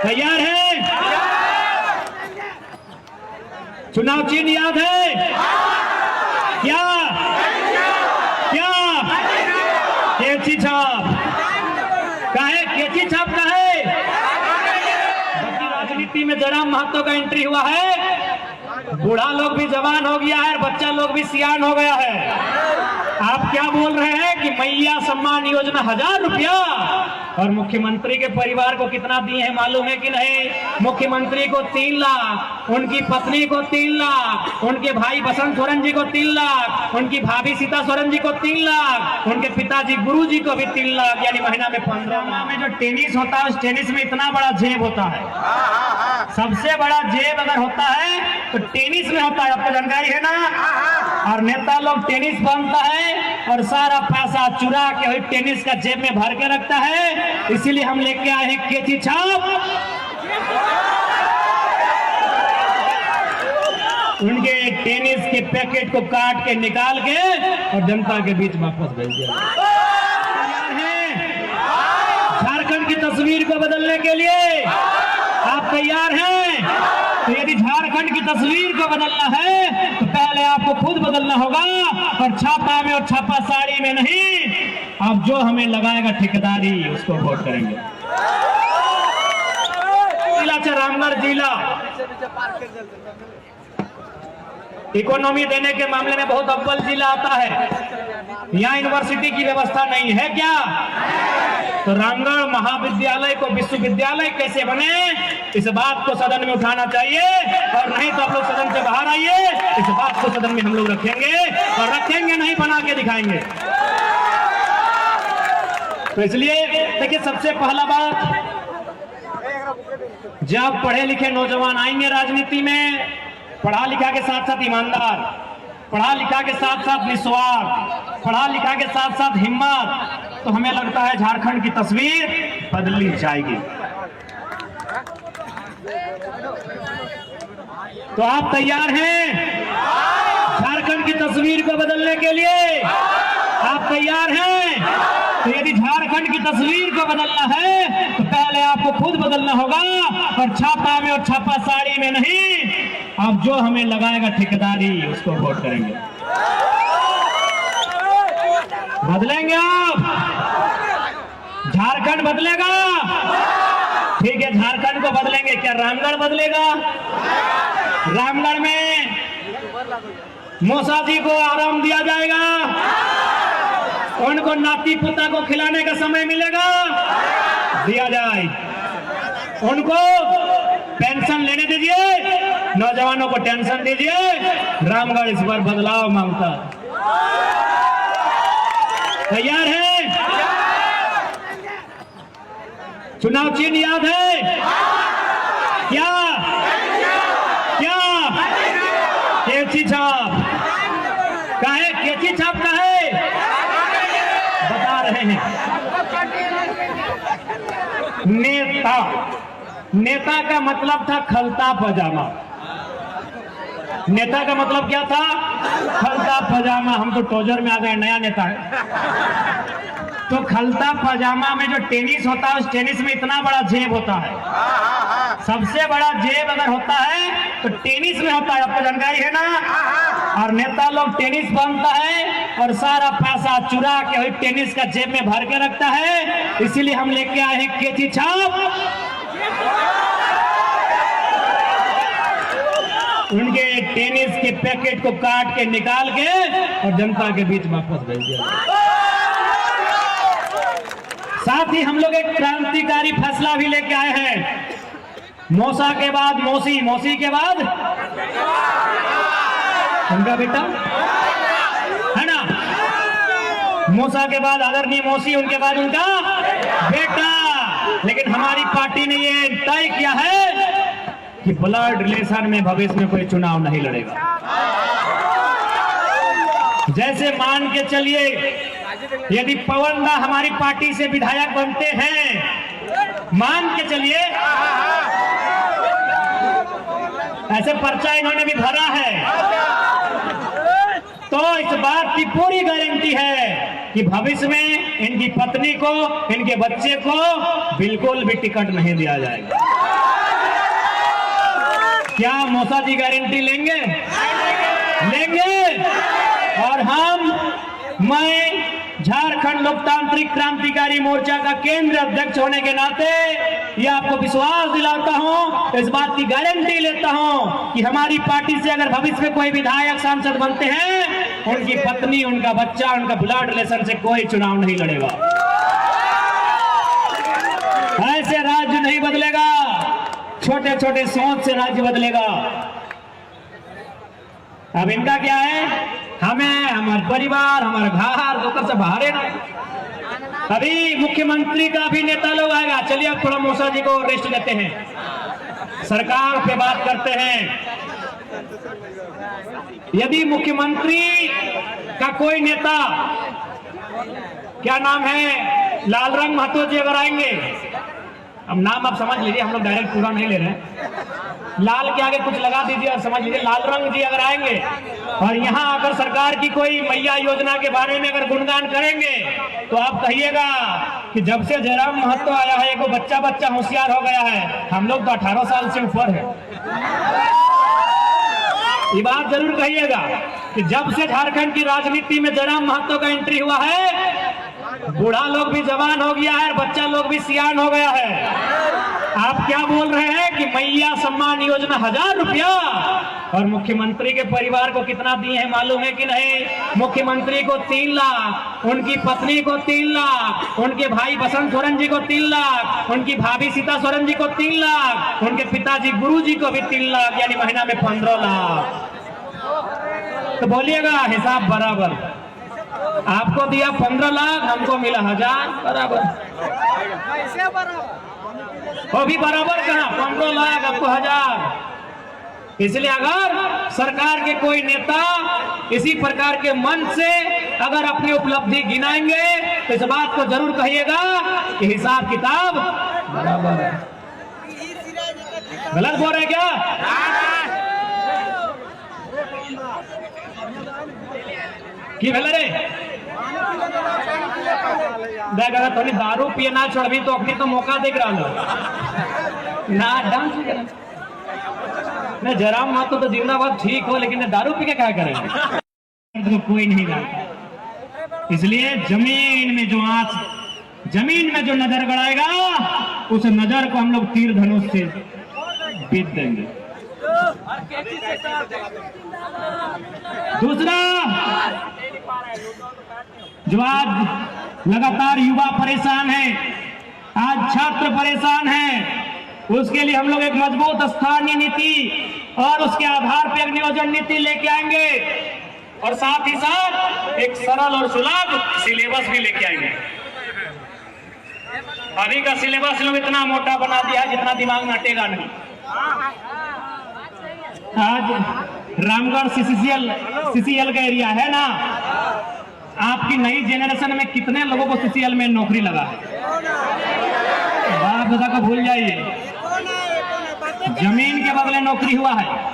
तैयार है? चुनाव चिन्ह याद है क्या? क्या? कैंची छाप का है? कैंची छाप का है? राजनीति में जरा महत्व का एंट्री हुआ है। बूढ़ा लोग भी जवान हो गया है, बच्चा लोग भी सियान हो गया है। आप क्या बोल रहे हैं कि मैया सम्मान योजना 1000 रुपया, और मुख्यमंत्री के परिवार को कितना दिए हैं मालूम है कि नहीं? मुख्यमंत्री को 3 लाख, उनकी पत्नी को 3 लाख, उनके भाई बसंत सोरेन जी को 3 लाख, उनकी भाभी सीता सोरेन जी को 3 लाख, उनके पिताजी गुरु जी को भी 3 लाख, यानी महीना में 15 लाख। में जो टेनिस होता है उस टेनिस में इतना बड़ा जेब होता है, सबसे बड़ा जेब अगर होता है तो टेनिस में होता है। आपको जानकारी है ना? और नेता लोग टेनिस बांधता है और सारा पैसा चुरा के वही टेनिस का जेब में भर के रखता है। इसीलिए हम लेके आए हैं कैंची छाप। उनके टेनिस के पैकेट को काट के निकाल के और जनता के बीच वापस भेज दिया। झारखंड की तस्वीर को बदलने के लिए आप तैयार हैं? तो यदि झारखंड की तस्वीर को बदलना है तो पहले आपको खुद बदलना होगा, और छापा में और छापा साड़ी में नहीं। अब जो हमें लगाएगा ठेकेदारी उसको वोट करेंगे। जिला रामगढ़ जिला इकोनॉमी देने के मामले में बहुत अव्वल जिला आता है। यहाँ यूनिवर्सिटी की व्यवस्था नहीं है क्या? तो रामगढ़ महाविद्यालय को विश्वविद्यालय कैसे बने, इस बात को सदन में उठाना चाहिए। और नहीं तो आप लोग सदन से बाहर आइए, इस बात को सदन में हम लोग रखेंगे, और रखेंगे नहीं, बना के दिखाएंगे। तो इसलिए देखिए, सबसे पहला बात, जब पढ़े लिखे नौजवान आएंगे राजनीति में, पढ़ा लिखा के साथ साथ ईमानदार, पढ़ा लिखा के साथ साथ निस्वार्थ, पढ़ा लिखा के साथ साथ हिम्मत, तो हमें लगता है झारखंड की तस्वीर बदली जाएगी। तो आप तैयार हैं झारखंड की तस्वीर को बदलने के लिए? आप तैयार हैं? तो यदि झारखंड की तस्वीर को बदलना है तो पहले आपको खुद बदलना होगा, और छापा में और छापा साड़ी में नहीं। अब जो हमें लगाएगा ठेकेदारी उसको वोट करेंगे। बदलेंगे आप? झारखंड बदलेगा? ठीक है, झारखंड को बदलेंगे। क्या रामगढ़ बदलेगा? रामगढ़ में मौसा जी को आराम दिया जाएगा, उनको नाती पोता को खिलाने का समय मिलेगा, दिया जाए। उनको पेंशन लेने दीजिए, नौजवानों को टेंशन दीजिए। रामगढ़ इस बार बदलाव मांगता। तैयार है? चुनाव चिन्ह याद है क्या? क्या? कैंची छाप का है? कैंची छाप का है? बता रहे हैं। नेता, नेता का मतलब था खलता पजामा। नेता का मतलब क्या था? खलता पजामा। हम तो टोजर में आ गए, नया नेता है। तो खलता पजामा में जो टेनिस होता है उस टेनिस में इतना बड़ा जेब होता है, सबसे बड़ा जेब अगर होता है तो टेनिस में होता है। आपको जानकारी है ना? और नेता लोग टेनिस बांधता है और सारा पैसा चुरा के वही टेनिस का जेब में भर के रखता है। इसीलिए हम लेके आए हैं कैंची छाप। उनके टेनिस के पैकेट को काट के निकाल के और जनता के बीच वापस भेज दिया। साथ ही हम लोग एक क्रांतिकारी फैसला भी लेके आए हैं। मौसा के बाद मौसी, मौसी के बाद उनका बेटा है ना, मौसा के बाद आदरणीय मौसी, उनके बाद उनका बेटा। लेकिन हमारी पार्टी ने ये तय किया है कि ब्लड रिलेशन में भविष्य में कोई चुनाव नहीं लड़ेगा। जैसे मान के चलिए, यदि पवन दा हमारी पार्टी से विधायक बनते हैं, मान के चलिए, ऐसे पर्चा इन्होंने भी भरा है, तो इस बात की पूरी गारंटी है कि भविष्य में इनकी पत्नी को, इनके बच्चे को बिल्कुल भी टिकट नहीं दिया जाएगा। क्या मौसा जी गारंटी लेंगे? लेंगे। और मैं झारखंड लोकतांत्रिक क्रांतिकारी मोर्चा का केंद्रीय अध्यक्ष होने के नाते ये आपको विश्वास दिलाता हूं, इस बात की गारंटी लेता हूं कि हमारी पार्टी से अगर भविष्य में कोई विधायक सांसद बनते हैं, उनकी पत्नी, उनका बच्चा, उनका ब्लड रिलेशन से कोई चुनाव नहीं लड़ेगा। ऐसे राज्य नहीं बदलेगा, छोटे छोटे सोच से राज्य बदलेगा। अब इनका क्या है? हमें, हमारे परिवार, हमारे घर दोपहर से बाहर है। अभी मुख्यमंत्री का भी नेता लोग आएगा। चलिए अब थोड़ा मौसा जी को रेस्ट लेते हैं, सरकार पे बात करते हैं। यदि मुख्यमंत्री का कोई नेता, क्या नाम है, लालरंग महतो जी अगर आएंगे, अब नाम आप समझ लीजिए, हम लोग डायरेक्ट पूरा नहीं ले रहे हैं, लाल के आगे कुछ लगा दीजिए और समझ लीजिए लालरंग जी अगर आएंगे और यहाँ आकर सरकार की कोई मैया योजना के बारे में अगर गुणगान करेंगे, तो आप कहिएगा कि जब से जयराम महतो आया है एगो बच्चा होशियार हो गया है। हम लोग तो 18 साल से ऊपर है। ये बात जरूर कहिएगा कि जब से झारखंड की राजनीति में जयराम महतो का एंट्री हुआ है, बूढ़ा लोग भी जवान हो गया है, बच्चा लोग भी सियान हो गया है। आप क्या बोल रहे हैं कि मैया सम्मान योजना 1000 रुपया, और मुख्यमंत्री के परिवार को कितना दिए हैं मालूम है कि नहीं? मुख्यमंत्री को 3 लाख, उनकी पत्नी को 3 लाख, उनके भाई बसंत सोरेन जी को 3 लाख, उनकी भाभी सीता सोरेन जी को 3 लाख, उनके पिताजी गुरु जी को भी 3 लाख, यानी महीना में 15 लाख। तो बोलिएगा हिसाब बराबर। आपको दिया 15 लाख, हमको मिला 1000, बराबर। वो भी बराबर कहा, 15 लाख आपको 1000। इसलिए अगर सरकार के कोई नेता इसी प्रकार के मन से अगर अपनी उपलब्धि गिनाएंगे, तो इस बात को जरूर कहिएगा कि हिसाब किताब बराबर है। गलत बोल रहे क्या? की भेल रे? देख अगर थोड़ी दारू पिए ना छोड़बी तो अपनी तो मौका देख रहा ना डांस नहीं। जयराम महतो तो जिंदाबाद ठीक हो, लेकिन दारू पी के क्या करेंगे? तो कोई नहीं जानता। इसलिए जमीन में जो आंच, जमीन में जो नजर गड़ाएगा, उस नजर को हम लोग तीर धनुष से बीत देंगे। दूसरा, जो आज लगातार युवा परेशान है, आज छात्र परेशान है, उसके लिए हम लोग एक मजबूत स्थानीय नीति और उसके आधार पर एक नियोजन नीति लेके आएंगे, और साथ ही साथ एक सरल और सुलभ सिलेबस भी लेके आएंगे। अभी का सिलेबस लोग इतना मोटा बना दिया है जितना दिमाग में हटेगा नहीं। आज रामगढ़ सीसीएल का एरिया है ना, आपकी नई जेनरेशन में कितने लोगों को सीसीएल में नौकरी लगा है? बाप दादा को भूल जाइए। जमीन के बदले नौकरी हुआ है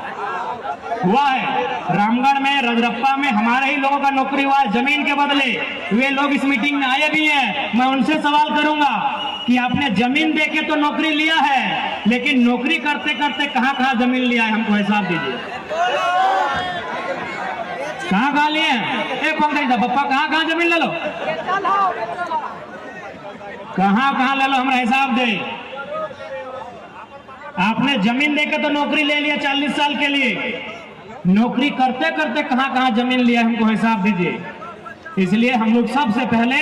रामगढ़ में, रजरप्पा में हमारे ही लोगों का नौकरी हुआ है जमीन के बदले। वे लोग इस मीटिंग में आए भी हैं। मैं उनसे सवाल करूंगा कि आपने जमीन देके तो नौकरी लिया है, लेकिन नौकरी करते करते कहां कहां जमीन लिया है, हमको हिसाब दीजिए। कहां लिए? एक पंकज पप्पा, कहां जमीन ले लो, कहां ले लो, हमारा हिसाब दे। आपने जमीन देके तो नौकरी ले लिया 40 साल के लिए, नौकरी करते करते कहां जमीन लिया, हमको हिसाब दीजिए। इसलिए हम लोग सबसे पहले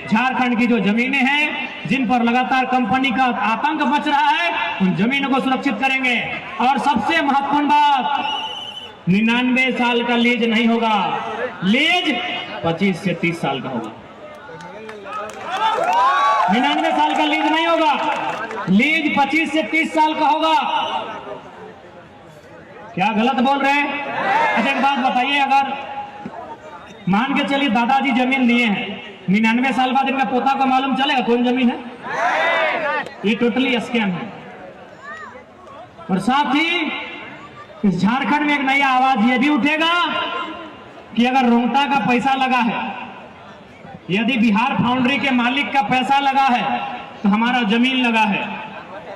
झारखंड की जो जमीनें हैं, जिन पर लगातार कंपनी का आतंक मच रहा है, उन जमीनों को सुरक्षित करेंगे। और सबसे महत्वपूर्ण बात, 99 साल का लीज नहीं होगा, लीज 25 से 30 साल का होगा। 99 साल का लीज नहीं होगा, लीज 25 से 30 साल का होगा। क्या गलत बोल रहे हैं? अच्छा एक बात बताइए, अगर मान के चलिए दादाजी जमीन लिए हैं, 99 साल बाद इनका पोता को मालूम चलेगा कौन जमीन है? ये टोटली स्कैम है। और साथ ही इस झारखंड में एक नया आवाज ये भी उठेगा कि अगर रोहता का पैसा लगा है, यदि बिहार फाउंड्री के मालिक का पैसा लगा है, तो हमारा जमीन लगा है।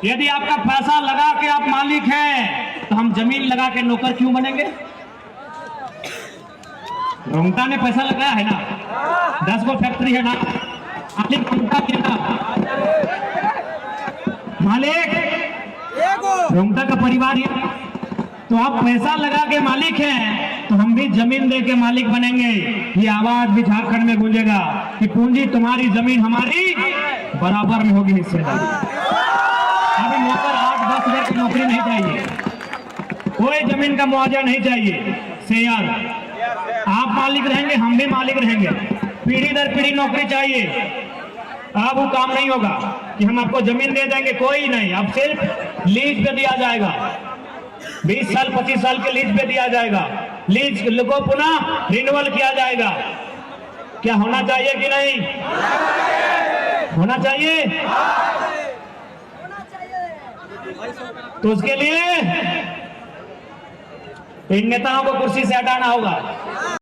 यदि आपका पैसा लगा के आप मालिक हैं, तो हम जमीन लगा के नौकर क्यों बनेंगे? रोंगटा ने पैसा लगाया है ना, 10 गो फैक्ट्री है ना, मालिक रोंगटा के ना, मालिक रोंगटा का परिवार है। तो आप पैसा लगा के मालिक हैं, तो हम भी जमीन दे के मालिक बनेंगे। ये आवाज भी झारखंड में गूंजेगा कि पूंजी तुम्हारी, जमीन हमारी, बराबर में होगी हिस्सेदारी। अभी नौकर 8-10 हजार की नौकरी नहीं चाहिए, कोई जमीन का मुआवजा नहीं चाहिए। शेयर आप मालिक रहेंगे, हम भी मालिक रहेंगे, पीढ़ी दर पीढ़ी नौकरी चाहिए। अब वो काम नहीं होगा कि हम आपको जमीन दे देंगे, कोई नहीं। अब सिर्फ लीज पे दिया जाएगा, 20 साल 25 साल के लीज पे दिया जाएगा। लीज को पुनः रिन्यूअल किया जाएगा। क्या होना चाहिए कि नहीं होना चाहिए? तो उसके लिए इन नेताओं को कुर्सी से हटाना होगा।